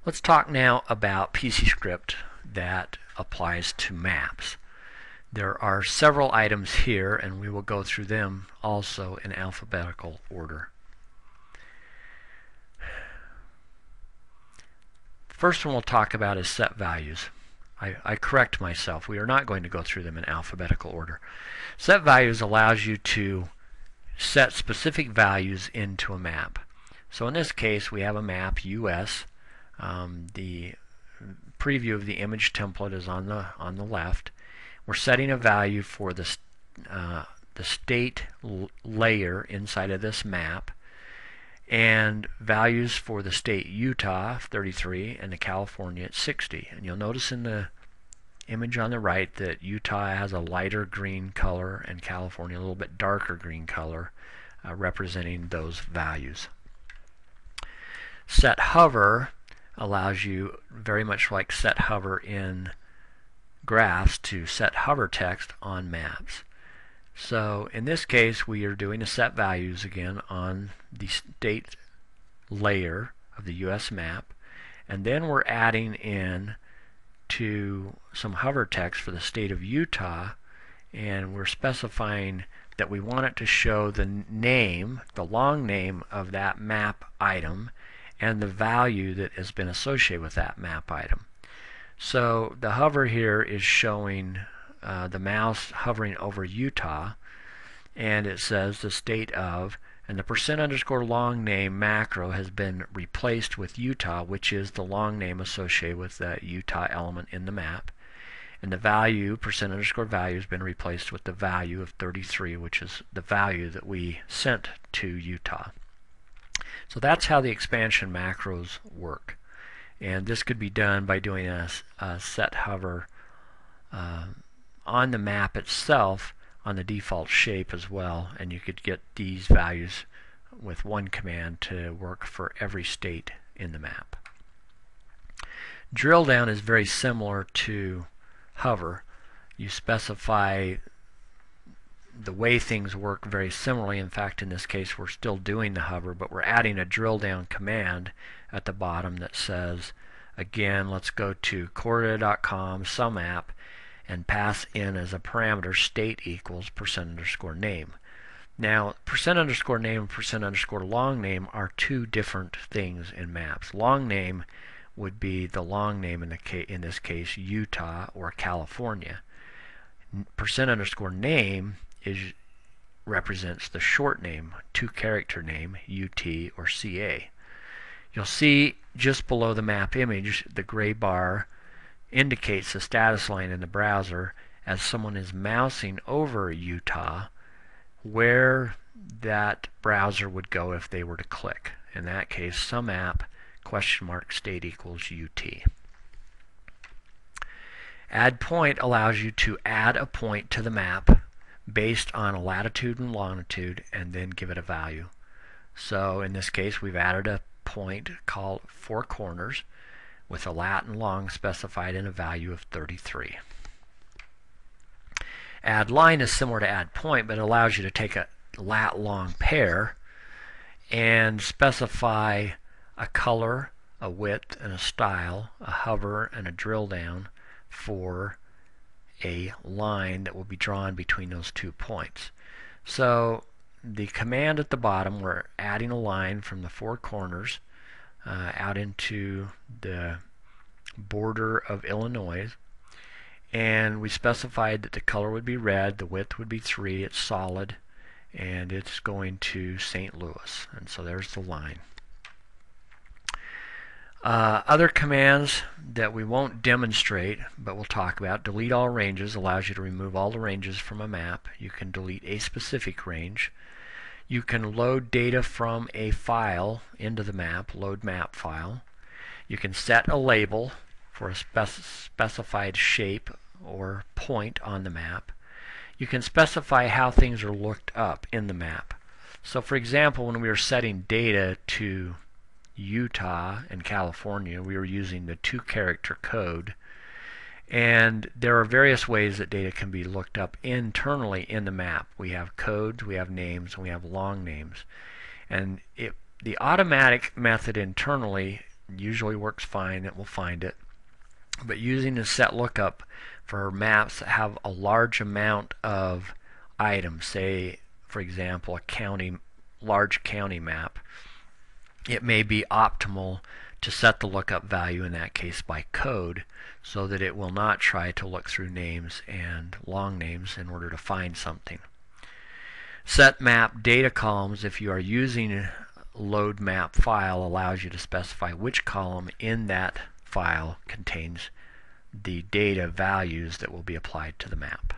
Let's talk now about PCScript that applies to maps. There are several items here, and we will go through them also in alphabetical order. First one we'll talk about is set values. I correct myself. We are not going to go through them in alphabetical order. Set values allows you to set specific values into a map. So in this case, we have a map, US. The preview of the image template is on the left. We're setting a value for the state layer inside of this map, and values for the state Utah 33 and the California at 60. And you'll notice in the image on the right that Utah has a lighter green color and California a little bit darker green color, representing those values. Set hover allows you, very much like set hover in graphs, to set hover text on maps. So in this case, we are doing a set values again on the state layer of the US map, and then we're adding in to some hover text for the state of Utah, and we're specifying that we want it to show the name, the long name of that map item, and the value that has been associated with that map item. So the hover here is showing the mouse hovering over Utah, and it says the state of, and the %_long name macro has been replaced with Utah, which is the long name associated with that Utah element in the map, and the value, %_value, has been replaced with the value of 33, which is the value that we sent to Utah. So that's how the expansion macros work, and this could be done by doing a set hover on the map itself on the default shape as well, and you could get these values with one command to work for every state in the map. Drill down is very similar to hover. You specify the way things work very similarly. In fact, in this case, we're still doing the hover, but we're adding a drill down command at the bottom that says, again, let's go to Corda.com SumApp and pass in as a parameter state equals %_name. Now, %_name and %_long name are two different things in maps. Long name would be the long name in this case, Utah or California. %_name represents the short name, two-character name, UT or CA. You'll see just below the map image, the gray bar indicates the status line in the browser as someone is mousing over Utah, where that browser would go if they were to click. In that case, SumApp *state equals UT. Add point allows you to add a point to the map based on a latitude and longitude and then give it a value. So in this case, we've added a point called 4 corners with a lat and long specified in a value of 33. Add line is similar to add point, but it allows you to take a lat long pair and specify a color, a width, and a style, a hover, and a drill down for a line that will be drawn between those 2 points. So the command at the bottom, we're adding a line from the 4 corners out into the border of Illinois, and we specified that the color would be red, the width would be 3, it's solid, and it's going to St. Louis, and so there's the line. Other commands that we won't demonstrate but we'll talk about: delete all ranges allows you to remove all the ranges from a map. You can delete a specific range. You can load data from a file into the map, load map file. You can set a label for a specified shape or point on the map. You can specify how things are looked up in the map. So for example, when we were setting data to Utah and California, we were using the 2-character code, and there are various ways that data can be looked up internally in the map. We have codes, we have names, and we have long names, and the automatic method internally usually works fine. It will find it. But using a set lookup for maps that have a large amount of items, say for example a large county map, it may be optimal to set the lookup value in that case by code, so that it will not try to look through names and long names in order to find something. Set map data columns, if you are using a load map file, allows you to specify which column in that file contains the data values that will be applied to the map.